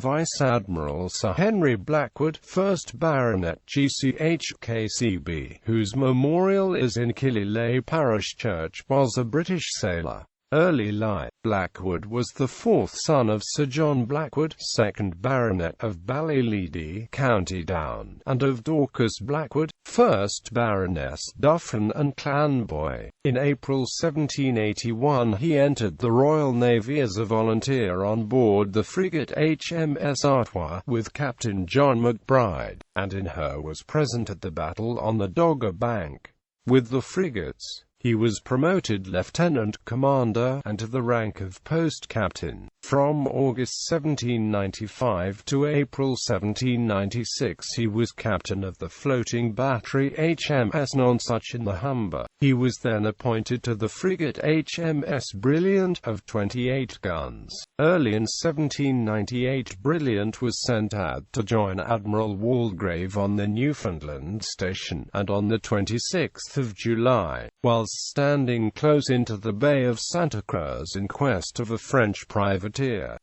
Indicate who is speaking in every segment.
Speaker 1: Vice-Admiral Sir Henry Blackwood, 1st Baronet GCHKCB, whose memorial is in Killyleagh Parish Church, was a British sailor. Early life. Blackwood was the fourth son of Sir John Blackwood, 2nd Baronet of Ballyleedy, County Down, and of Dorcas Blackwood, 1st Baroness Duffin and Clanboy. In April 1781 he entered the Royal Navy as a volunteer on board the frigate HMS Artois, with Captain John McBride, and in her was present at the battle on the Dogger Bank. With the frigates, he was promoted lieutenant commander, and to the rank of post captain. From August 1795 to April 1796 he was captain of the floating battery HMS Nonsuch in the Humber. He was then appointed to the frigate HMS Brilliant, of 28 guns. Early in 1798 Brilliant was sent out to join Admiral Waldegrave on the Newfoundland station, and on the 26th of July, whilst standing close into the Bay of Santa Cruz in quest of a French privateer,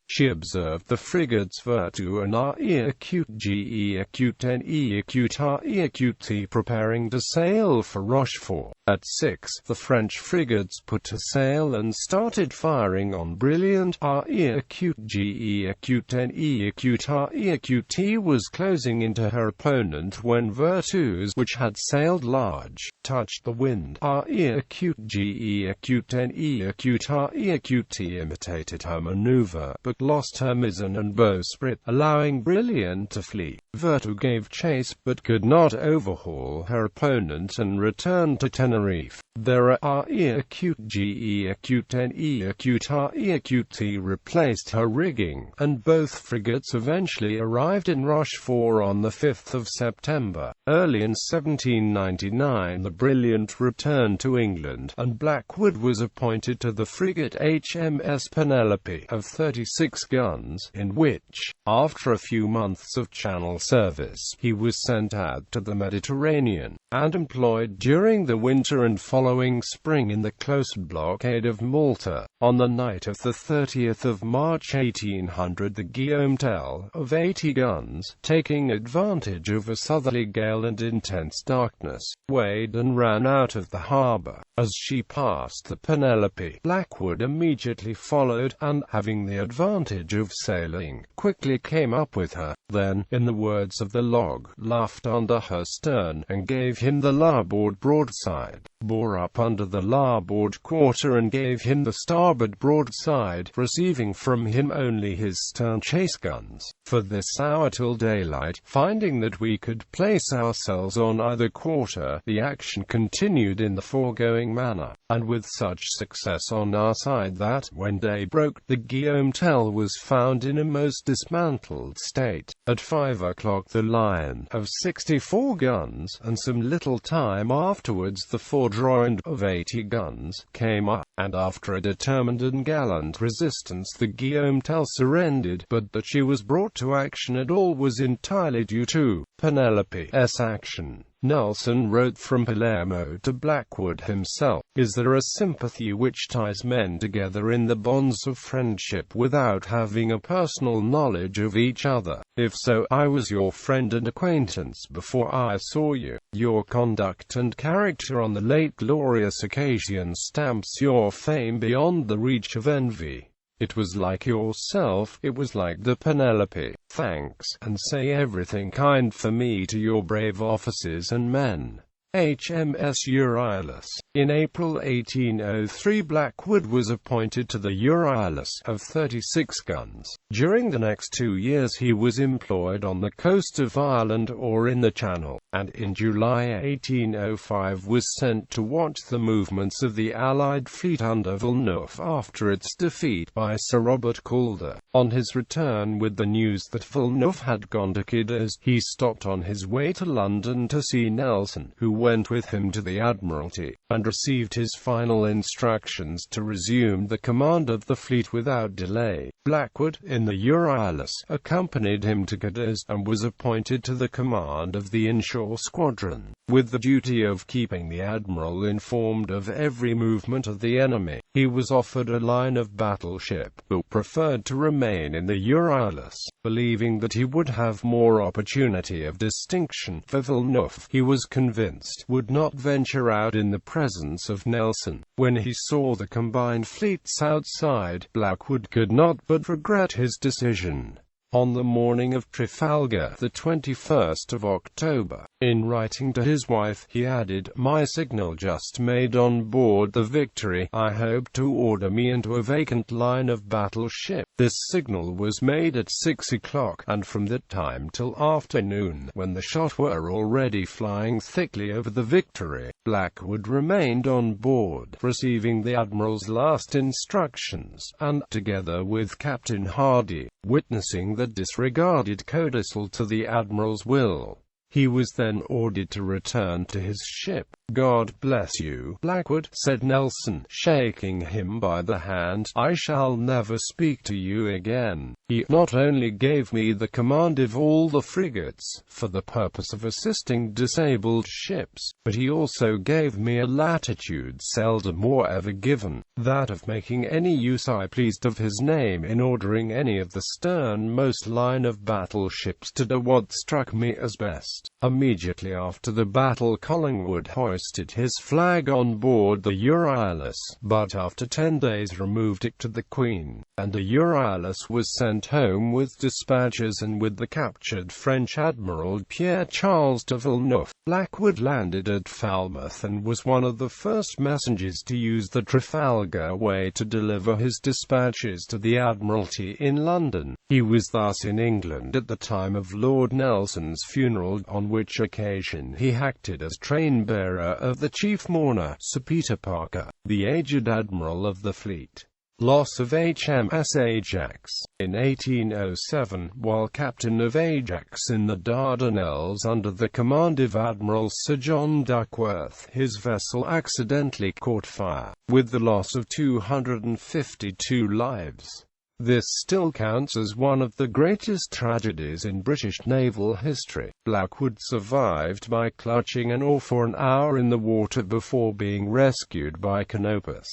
Speaker 1: she observed the frigates Virtu and Re Acute Ge Acute Ne Acute Re Acute preparing to sail for Rochefort. At 6, the French frigates put to sail and started firing on Brilliant. Re Acute Ge Acute Ne Acute Re Acute was closing into her opponent when Virtus, which had sailed large, touched the wind. Re Acute Ge Acute Ne Acute Re Acute imitated her maneuver, but lost her mizzen and bowsprit, allowing Brilliant to flee. Virtu gave chase, but could not overhaul her opponent and returned to Tenerife. There Re Acute Ge Acute Ne Acute Re Acute replaced her rigging, and both frigates eventually arrived in Rochefort on the 5th of September. Early in 1799 the Brilliant returned to England, and Blackwood was appointed to the frigate HMS Penelope, of 36 guns, in which, after a few months of Channel service, he was sent out to the Mediterranean, and employed during the winter and following spring in the close blockade of Malta. On the night of the 30th of March 1800 the Guillaume Tell, of 80 guns, taking advantage of a southerly gale and intense darkness, weighed and ran out of the harbour. As she passed the Penelope, Blackwood immediately followed, and, having the advantage of sailing, quickly came up with her. Then, in the words of the log, laughed under her stern, and gave him the larboard broadside, bore up under the larboard quarter and gave him the starboard broadside, receiving from him only his stern chase guns. For this hour till daylight, finding that we could place ourselves on either quarter, the action continued in the foregoing manner, and with such success on our side that, when day broke, the Guillaume Tell was found in a most dismantled state. At 5 o'clock the Lion, of 64 guns, and some little time afterwards the Foudroyant, of 80 guns, came up, and after a determined and gallant resistance the Guillaume Tell surrendered, but that she was brought to action at all was entirely due to Penelope's action. Nelson wrote from Palermo to Blackwood himself, "Is there a sympathy which ties men together in the bonds of friendship without having a personal knowledge of each other? If so, I was your friend and acquaintance before I saw you. Your conduct and character on the late glorious occasion stamps your fame beyond the reach of envy. It was like yourself, it was like the Penelope. Thanks, and say everything kind for me to your brave officers and men." HMS Euryalus. In April 1803 Blackwood was appointed to the Euryalus, of 36 guns. During the next 2 years he was employed on the coast of Ireland or in the Channel, and in July 1805 was sent to watch the movements of the Allied fleet under Villeneuve after its defeat by Sir Robert Calder. On his return with the news that Villeneuve had gone to Cadiz, he stopped on his way to London to see Nelson, who went with him to the Admiralty, and received his final instructions to resume the command of the fleet without delay. Blackwood, in the Euryalus, accompanied him to Cadiz, and was appointed to the command of the inshore squadron, with the duty of keeping the Admiral informed of every movement of the enemy. He was offered a line of battle ship, but preferred to remain in the Euryalus, believing that he would have more opportunity of distinction, for Villeneuve, he was convinced, would not venture out in the presence of Nelson. When he saw the combined fleets outside, Blackwood could not but regret his decision. On the morning of Trafalgar, the 21st of October, in writing to his wife, he added, "My signal just made on board the Victory. I hope to order me into a vacant line of battle ship." This signal was made at 6 o'clock, and from that time till afternoon, when the shot were already flying thickly over the Victory, Blackwood remained on board, receiving the Admiral's last instructions, and, together with Captain Hardy, witnessing the disregarded codicil to the Admiral's will. He was then ordered to return to his ship. "God bless you, Blackwood," said Nelson, shaking him by the hand. "I shall never speak to you again. He not only gave me the command of all the frigates, for the purpose of assisting disabled ships, but he also gave me a latitude seldom or ever given, that of making any use I pleased of his name in ordering any of the sternmost line of battle ships to do what struck me as best." Immediately after the battle, Collingwood hoisted his flag on board the Euryalus, but after 10 days removed it to the Queen, and the Euryalus was sent home with dispatches and with the captured French Admiral Pierre-Charles de Villeneuve. Blackwood landed at Falmouth and was one of the first messengers to use the Trafalgar Way to deliver his dispatches to the Admiralty in London. He was thus in England at the time of Lord Nelson's funeral, on which occasion he acted as train-bearer of the chief mourner, Sir Peter Parker, the aged admiral of the fleet. Loss of HMS Ajax. In 1807, while captain of Ajax in the Dardanelles under the command of Admiral Sir John Duckworth, his vessel accidentally caught fire, with the loss of 252 lives. This still counts as one of the greatest tragedies in British naval history. Blackwood survived by clutching an oar for an hour in the water before being rescued by Canopus.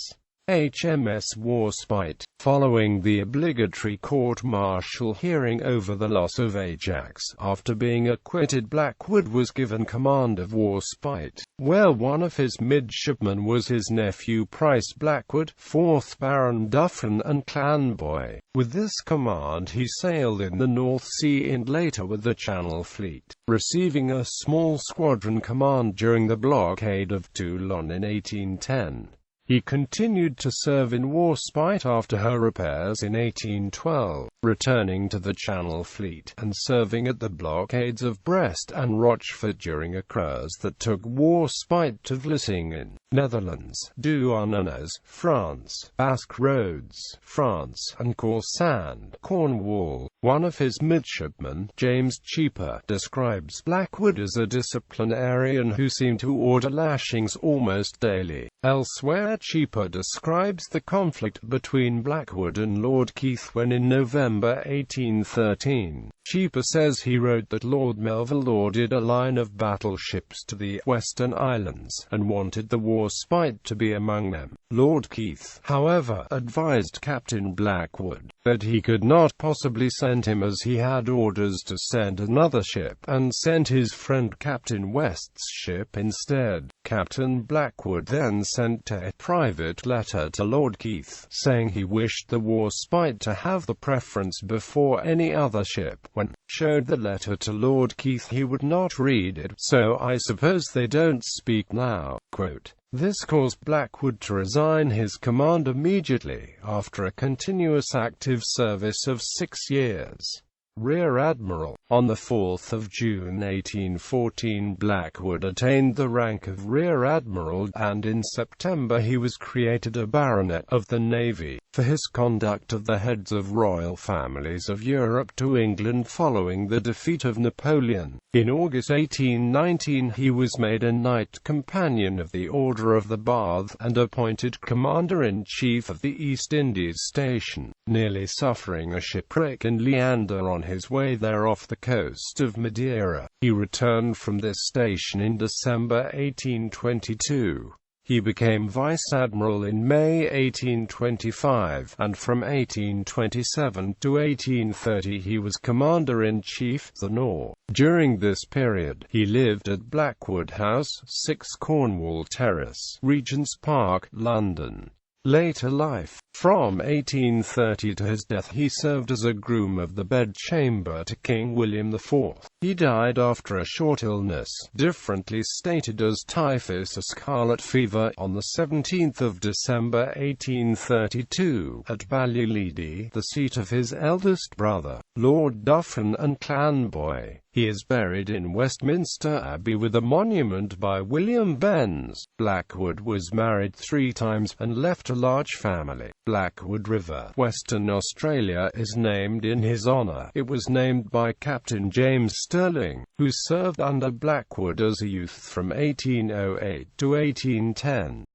Speaker 1: HMS Warspite. Following the obligatory court-martial hearing over the loss of Ajax, after being acquitted, Blackwood was given command of Warspite, where one of his midshipmen was his nephew Price Blackwood, 4th Baron Dufferin and clan boy. With this command he sailed in the North Sea and later with the Channel Fleet, receiving a small squadron command during the blockade of Toulon in 1810. He continued to serve in Warspite after her repairs in 1812, returning to the Channel Fleet, and serving at the blockades of Brest and Rochefort during a cruise that took Warspite to Vlissingen, Netherlands, Douarnenez, France, Basque Roads, France, and Corsand, Cornwall. One of his midshipmen, James Cheaper, describes Blackwood as a disciplinarian who seemed to order lashings almost daily. Elsewhere, Cheaper describes the conflict between Blackwood and Lord Keith when in November 1813. Cheaper says he wrote that Lord Melville ordered a line of battleships to the Western Islands, and wanted the Warspite to be among them. Lord Keith, however, advised Captain Blackwood that he could not possibly send him as he had orders to send another ship, and sent his friend Captain West's ship instead. Captain Blackwood then sent a private letter to Lord Keith, saying he wished the Warspite to have the preference before any other ship. When showed the letter to Lord Keith, he would not read it, so I suppose they don't speak now. Quote, "This caused Blackwood to resign his command immediately, after a continuous active service of 6 years. Rear Admiral. On 4 June 1814 Blackwood attained the rank of Rear Admiral, and in September he was created a Baronet of the Navy, for his conduct of the heads of royal families of Europe to England following the defeat of Napoleon. In August 1819 he was made a Knight Companion of the Order of the Bath, and appointed Commander-in-Chief of the East Indies Station, nearly suffering a shipwreck in Leander on his way there off the coast of Madeira. He returned from this station in December 1822. He became Vice-Admiral in May 1825, and from 1827 to 1830 he was Commander-in-Chief of the North. During this period, he lived at Blackwood House, 6 Cornwall Terrace, Regent's Park, London. Later life. From 1830 to his death he served as a groom of the bedchamber to King William IV. He died after a short illness, differently stated as typhus or scarlet fever, on 17 December 1832, at Ballyleedy, the seat of his eldest brother, Lord Duffin and Clanboy. He is buried in Westminster Abbey with a monument by William Benz. Blackwood was married 3 times, and left a large family. Blackwood River, Western Australia, is named in his honour. It was named by Captain James Stirling, who served under Blackwood as a youth from 1808 to 1810.